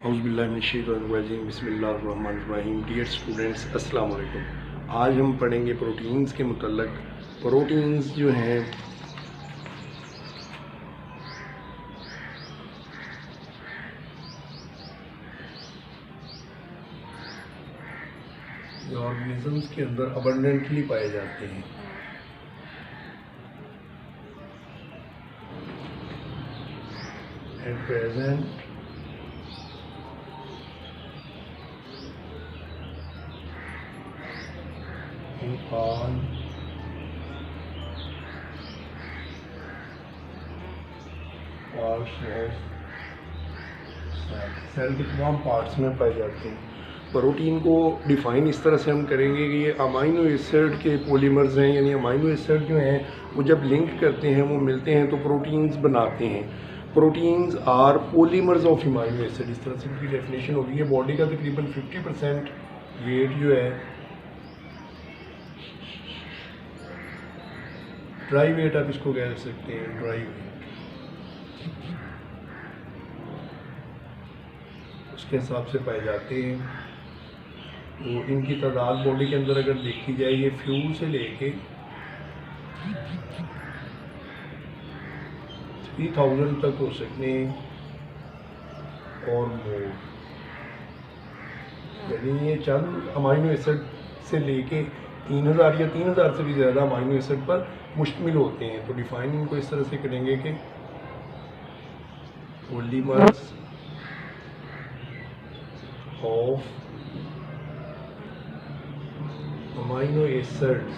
औज़ुबिल्लाहिमिनश्शैतानिर्रजीम बिस्मिल्लाहिर्रहमानिर्रहीम। Dear students, अस्सलाम वालेकुम। आज हम पढ़ेंगे प्रोटीन्स के मुतल्लक। प्रोटीन्स जो हैं ये ऑर्गेनिजम्स के अंदर अबंडेंटली पाए जाते हैं। At present in all parts of cell के तमाम पार्ट्स में पाए जाते हैं। प्रोटीन को डिफ़ाइन इस तरह से हम करेंगे कि ये अमाइनो एसिड के पॉलीमर्स हैं, यानी अमाइनो एसिड जो हैं वो जब लिंक करते हैं, वो मिलते हैं तो प्रोटीन्स बनाते हैं। Proteins are polymers of amino acid, इस तरह से इनकी डेफिनेशन होगी। ये बॉडी का तकरीबन 50% वेट जो है, ड्राई वेट आप इसको कह सकते हैं, ड्राई वेट, उसके हिसाब से पाए जाते हैं। तो इनकी तादाद बॉडी के अंदर अगर देखी जाए, ये फ्यूल से लेके 3000 तक हो सकते हैं और मोर, यानी ये चंद अमाइनो एसिड से लेके 3000 या 3000 से भी ज़्यादा अमाइनो एसिड पर मुश्तमिल होते हैं। तो डिफाइन इनको इस तरह से करेंगे कि पॉलीमर्स ऑफ अमाइनो एसिड्स,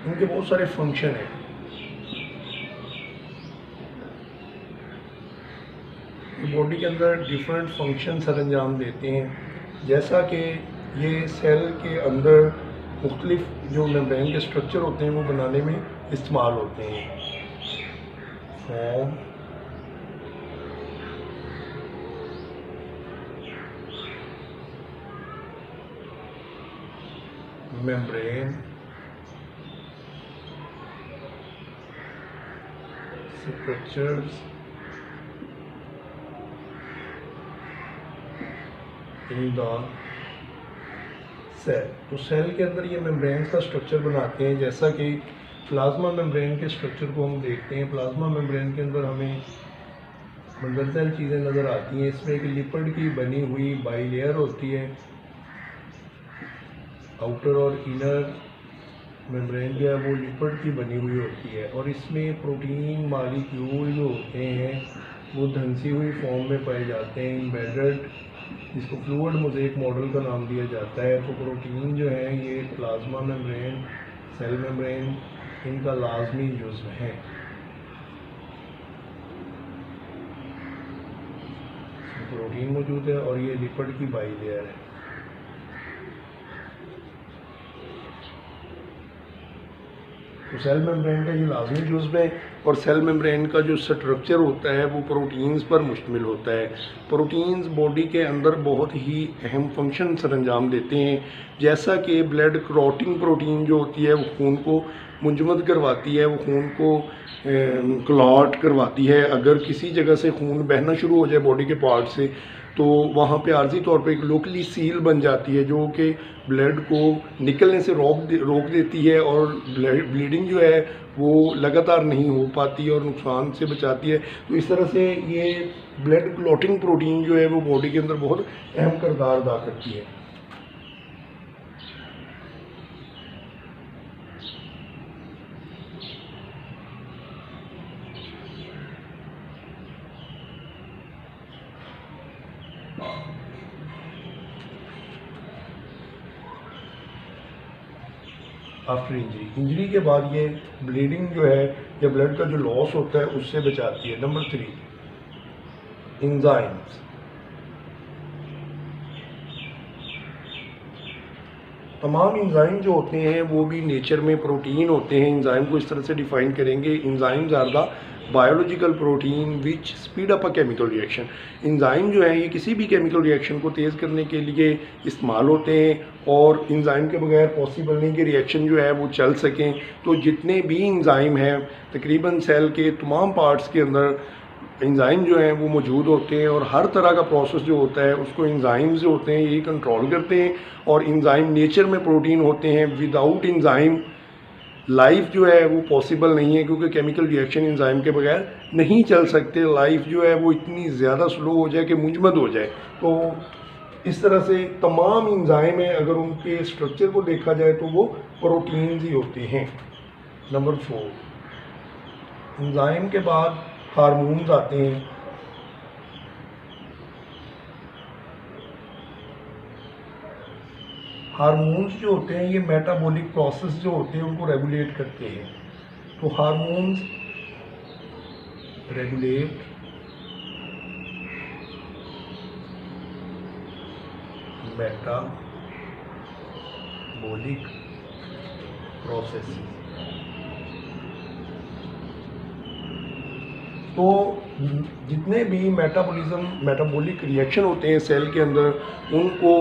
इनके बहुत सारे फंक्शन हैं। बॉडी के अंदर डिफरेंट फंक्शन सर अंजाम देते हैं, जैसा कि ये सेल के अंदर मुख्तलिफ जो मेम्ब्रेन के स्ट्रक्चर होते हैं वो बनाने में इस्तेमाल होते हैं। Form, membrane, structures in the cell. तो सेल के अंदर ये मेम्ब्रेन का स्ट्रक्चर बनाते हैं, जैसा कि प्लाज्मा मेम्ब्रेन के स्ट्रक्चर को हम देखते हैं। प्लाज्मा मेम्ब्रेन के अंदर हमें मंदरजाल चीज़ें नज़र आती हैं। इसमें एक लिपिड की बनी हुई बाइलेयर होती है, आउटर और इनर मेम्ब्रेन जो है वो लिपिड की बनी हुई होती है, और इसमें प्रोटीन मॉलिक्यूल जो होते हैं वो धंसी हुई फॉर्म में पाए जाते हैं, एम्बेडेड, जिसको फ्लूइड मोज़ेक मॉडल का नाम दिया जाता है। तो प्रोटीन जो है ये प्लाज्मा मेम्ब्रेन, सेल मेम्ब्रेन, इनका लाजमी जुज़्व है। प्रोटीन मौजूद है और ये लिपिड की बाइलेयर है। तो सेल मेम्ब्रेन का ये लाजमी जुज़्व है, और सेल मेम्ब्रेन का जो स्ट्रक्चर होता है वो प्रोटीन्स पर मुश्तमिल होता है। प्रोटीन्स बॉडी के अंदर बहुत ही अहम फंक्शन सर अंजाम देते हैं, जैसा कि ब्लड क्लॉटिंग प्रोटीन जो होती है वो खून को मुंजमद करवाती है, वो खून को क्लॉट करवाती है। अगर किसी जगह से खून बहना शुरू हो जाए बॉडी के पार्ट से, तो वहाँ पे आर्जी तौर पे एक लोकली सील बन जाती है, जो कि ब्लड को निकलने से रोक देती है, और ब्लीडिंग जो है वो लगातार नहीं हो पाती और नुकसान से बचाती है। तो इस तरह से ये ब्लड क्लॉटिंग प्रोटीन जो है वो बॉडी के अंदर बहुत अहम किरदार अदा करती है। आफ्टर इंजरी के बाद ये ब्लीडिंग जो है या ब्लड का जो लॉस होता है उससे बचाती है। Number 3, enzymes. तमाम एंजाइम जो होते हैं वो भी नेचर में प्रोटीन होते हैं। एंजाइम को इस तरह से डिफाइन करेंगे, enzymes are the biological protein which speed up a chemical reaction. Enzyme जो है ये किसी भी केमिकल रिएक्शन को तेज़ करने के लिए इस्तेमाल होते हैं, और एंजाइम के बगैर पॉसिबल नहीं कि रिएक्शन जो है वो चल सकें। तो जितने भी एंजाइम हैं तकरीबन सेल के तमाम पार्ट्स के अंदर एंजाइम जो हैं वो मौजूद होते हैं, और हर तरह का प्रोसेस जो होता है उसको एंजाइम जो होते हैं यही कंट्रोल करते हैं। और एंजाइम नेचर में प्रोटीन होते हैं, विदाउट एंजाइम लाइफ जो है वो पॉसिबल नहीं है, क्योंकि केमिकल रिएक्शन एंजाइम के बगैर नहीं चल सकते। लाइफ जो है वो इतनी ज़्यादा स्लो हो जाए कि मुजमद हो जाए। तो इस तरह से तमाम एंजाइम हैं, अगर उनके स्ट्रक्चर को देखा जाए तो वो प्रोटीन्स ही होते हैं। नंबर 4, एंजाइम के बाद हार्मोन्स आते हैं। हार्मोन्स जो होते हैं ये मेटाबॉलिक प्रोसेस जो होते हैं उनको रेगुलेट करते हैं। तो हार्मोन्स रेगुलेट मेटाबॉलिक प्रोसेस। तो जितने भी मेटाबॉलिक रिएक्शन होते हैं सेल के अंदर, उनको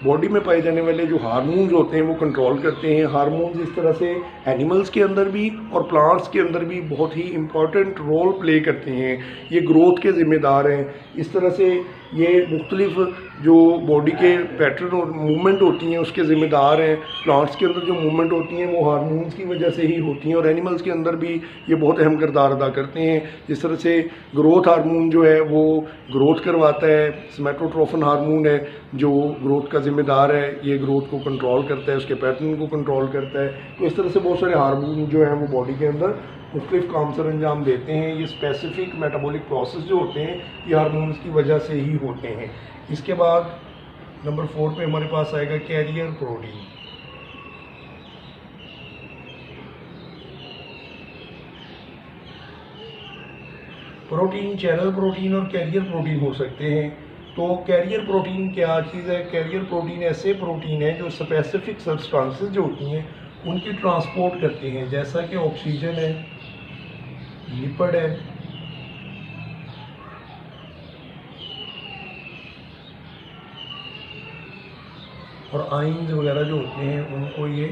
बॉडी में पाए जाने वाले जो हार्मोन्स होते हैं वो कंट्रोल करते हैं। हार्मोन्स इस तरह से एनिमल्स के अंदर भी और प्लांट्स के अंदर भी बहुत ही इम्पॉर्टेंट रोल प्ले करते हैं। ये ग्रोथ के ज़िम्मेदार हैं। इस तरह से ये मुख्तलिफ जो बॉडी के पैटर्न और मूवमेंट होती हैं उसके ज़िम्मेदार हैं। प्लांट्स के अंदर जो मूवमेंट होती हैं वो हार्मोन्स की वजह से ही होती हैं, और एनिमल्स के अंदर भी ये बहुत अहम किरदार अदा करते हैं। जिस तरह से ग्रोथ हार्मोन जो है वो ग्रोथ करवाता है, सोमैटोट्रोफिन हार्मोन है जो ग्रोथ का ज़िम्मेदार है, ये ग्रोथ को कंट्रोल करता है, उसके पैटर्न को कंट्रोल करता है। तो इस तरह से बहुत सारे हार्मोन जो हैं वो बॉडी के अंदर मुख्तलिफ काम सर अंजाम देते हैं। ये स्पेसिफिक मेटाबॉलिक प्रोसेस जो होते हैं ये हार्मोन्स की वजह से ही होते हैं। इसके बाद नंबर 4 पे हमारे पास आएगा carrier protein. Protein channel protein और कैरियर प्रोटीन हो सकते हैं। तो कैरियर प्रोटीन क्या चीज़ है? कैरियर प्रोटीन ऐसे प्रोटीन है जो स्पेसिफिक सब्सटेंसेस जो होती हैं उनकी ट्रांसपोर्ट करते हैं, जैसा कि ऑक्सीजन है, लिपिड है, और आयंस वगैरह जो होते हैं उनको ये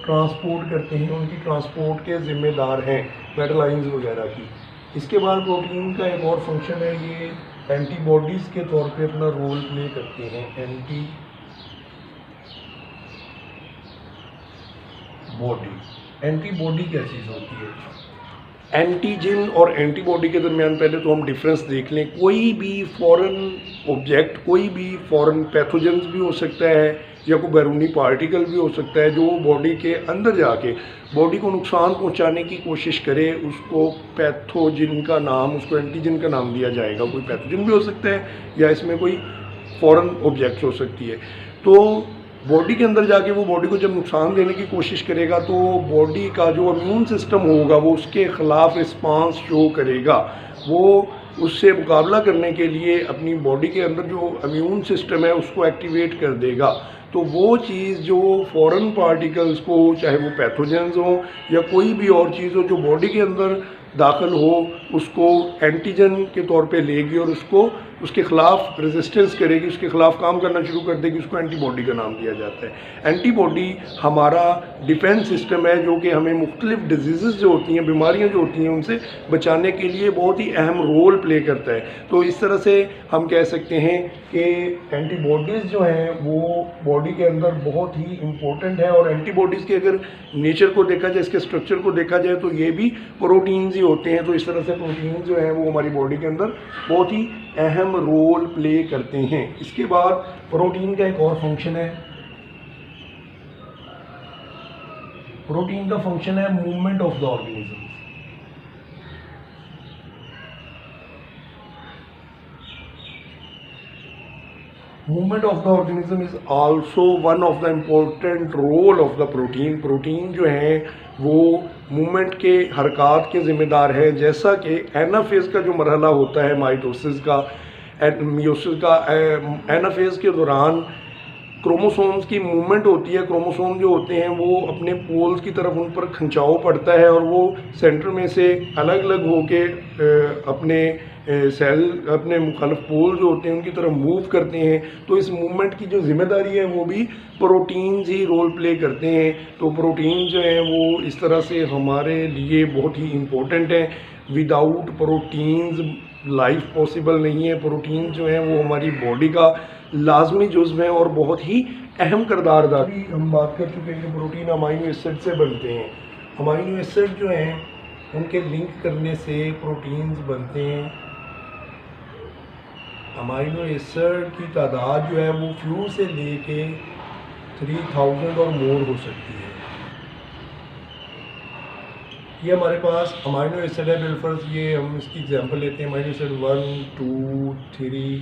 ट्रांसपोर्ट करते हैं, उनकी ट्रांसपोर्ट के ज़िम्मेदार हैं मेटल आयंस वगैरह की। इसके बाद प्रोटीन का एक और फंक्शन है, ये एंटीबॉडीज़ के तौर पे अपना रोल प्ले करते हैं। एंटीबॉडी क्या चीज़ होती है? एंटीजन और एंटीबॉडी के दरमियान पहले तो हम डिफरेंस देख लें। कोई भी फॉरेन ऑब्जेक्ट, कोई भी फॉरेन पैथोजेंस भी हो सकता है या कोई बैरूनी पार्टिकल भी हो सकता है जो बॉडी के अंदर जाके बॉडी को नुकसान पहुंचाने की कोशिश करे, उसको पैथोजन का नाम, उसको एंटीजन का नाम दिया जाएगा। कोई पैथोजन भी हो सकता है या इसमें कोई फॉरेन ऑब्जेक्ट हो सकती है। तो बॉडी के अंदर जाके वो बॉडी को जब नुकसान देने की कोशिश करेगा तो बॉडी का जो इम्यून सिस्टम होगा वो उसके ख़िलाफ़ रिस्पांस शो करेगा। वो उससे मुकाबला करने के लिए अपनी बॉडी के अंदर जो इम्यून सिस्टम है उसको एक्टिवेट कर देगा। तो वो चीज़ जो फॉरेन पार्टिकल्स को, चाहे वो पैथोजेंस हो या कोई भी और चीज़ हो जो बॉडी के अंदर दाखिल हो, उसको एंटीजन के तौर पे लेगी और उसको उसके ख़िलाफ़ रेजिस्टेंस करेगी, उसके ख़िलाफ़ काम करना शुरू कर देगी। उसको एंटीबॉडी का नाम दिया जाता है। एंटीबॉडी हमारा डिफेंस सिस्टम है जो कि हमें मुख्तलिफ डिजीज़ जो होती हैं, बीमारियां जो होती हैं, उनसे बचाने के लिए बहुत ही अहम रोल प्ले करता है। तो इस तरह से हम कह सकते हैं कि एंटीबॉडीज़ जो हैं वो बॉडी के अंदर बहुत ही इम्पोर्टेंट है। और एंटीबॉडीज़ के अगर नेचर को देखा जाए, इसके स्ट्रक्चर को देखा जाए तो ये भी प्रोटीन्स ही होते हैं। तो इस तरह से प्रोटीन जो हैं वो हमारी बॉडी के अंदर बहुत ही अहम रोल प्ले करते हैं। इसके बाद प्रोटीन का एक और फंक्शन है, प्रोटीन का फंक्शन है movement of the organism. Movement of the organism is also one of the important role of the protein. Protein जो है वो मूवमेंट के हरकत के ज़िम्मेदार है। जैसा कि एनाफेज का जो मरहला होता है माइटोसिस का, मियोसिस का, एनाफेज के दौरान क्रोमोसोम्स की मूवमेंट होती है। क्रोमोसोम जो होते हैं वो अपने पोल्स की तरफ उन पर खिंचाव पड़ता है और वो सेंटर में से अलग अलग होके अपने सेल, अपने मुखालिफ पोल जो होते हैं उनकी तरफ मूव करते हैं। तो इस मूवमेंट की जो जिम्मेदारी है वो भी प्रोटीन्स ही रोल प्ले करते हैं। तो प्रोटीन जो है वो इस तरह से हमारे लिए बहुत ही इम्पोर्टेंट है। विदाउट प्रोटीन्स लाइफ पॉसिबल नहीं है। प्रोटीन जो है वो हमारी बॉडी का लाजमी जुज़्व है और बहुत ही अहम किरदार अदा। हम बात कर चुके हैं कि प्रोटीन अमाइनो एसिड से बनते हैं। अमाइनो एसिड जो हैं उनके लिंक करने से प्रोटीन्स बनते हैं। अमाइनो एसिड की तादाद जो है वो फ्यू से लेके 3000 और मोर हो सकती है। ये हमारे पास अमाइनो एसिड है। बिलफर्ज ये हम इसकी एग्जांपल लेते हैं, अमाइनो एसिड 1 2 3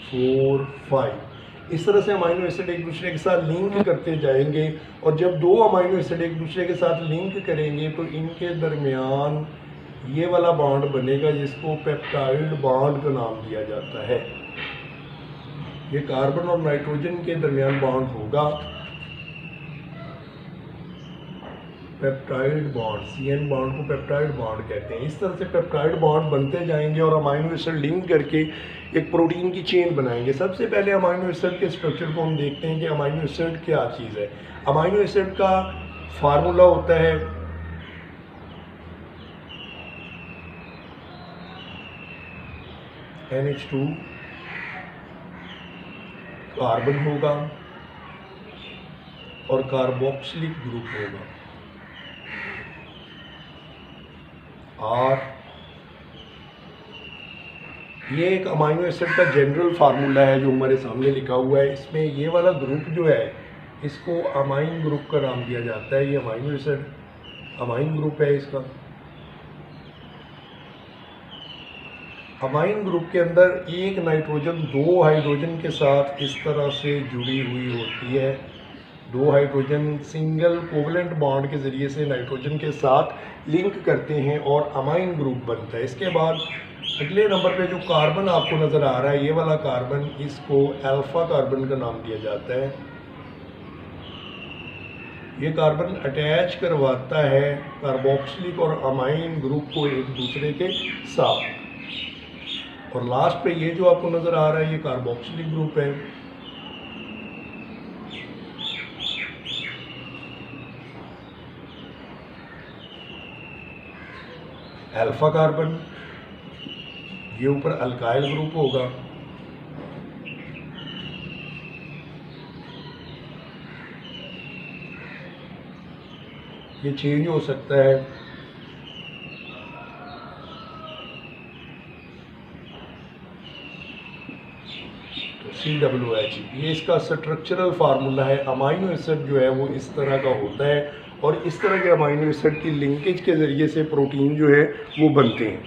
4 5। इस तरह से अमाइनो एसिड एक दूसरे के साथ लिंक करते जाएंगे और जब दो अमाइनो एसिड एक दूसरे के साथ लिंक करेंगे तो इनके दरमियान ये वाला बॉन्ड बनेगा जिसको पेप्टाइड बॉन्ड का नाम दिया जाता है। ये कार्बन और नाइट्रोजन के दरमियान बॉन्ड होगा, पेप्टाइड बॉन्ड, CN बॉन्ड को पेप्टाइड बॉन्ड कहते हैं। इस तरह से पेप्टाइड बॉन्ड बनते जाएंगे और अमाइनो एसिड लिंक करके एक प्रोटीन की चेन बनाएंगे। सबसे पहले अमाइनो एसिड के स्ट्रक्चर को हम देखते हैं कि अमाइनो एसिड क्या चीज़ है। अमाइनो एसिड का फार्मूला होता है NH2, कार्बन होगा और कार्बोक्सिलिक ग्रुप होगा R। ये एक अमाइनो एसिड का जनरल फार्मूला है जो हमारे सामने लिखा हुआ है। इसमें ये वाला ग्रुप जो है इसको अमाइन ग्रुप का नाम दिया जाता है। ये अमाइनो एसिड अमाइन ग्रुप है इसका। अमाइन ग्रुप के अंदर एक नाइट्रोजन दो हाइड्रोजन के साथ इस तरह से जुड़ी हुई होती है। दो हाइड्रोजन सिंगल कोवलेंट बॉन्ड के ज़रिए से नाइट्रोजन के साथ लिंक करते हैं और अमाइन ग्रुप बनता है। इसके बाद अगले नंबर पे जो कार्बन आपको नज़र आ रहा है, ये वाला कार्बन, इसको अल्फ़ा कार्बन का नाम दिया जाता है। ये कार्बन अटैच करवाता है कार्बोक्सिलिक और अमाइन ग्रुप को एक दूसरे के साथ। और लास्ट पे ये जो आपको नज़र आ रहा है ये कार्बोक्सिलिक ग्रुप है। अल्फा कार्बन, ये ऊपर अल्काइल ग्रुप होगा। ये चेंज हो सकता है। COOH, ये इसका स्ट्रक्चरल फार्मूला है। अमाइनो एसिड जो है वो इस तरह का होता है और इस तरह के अमाइनो एसिड की लिंकेज के ज़रिए से प्रोटीन जो है वो बनते हैं।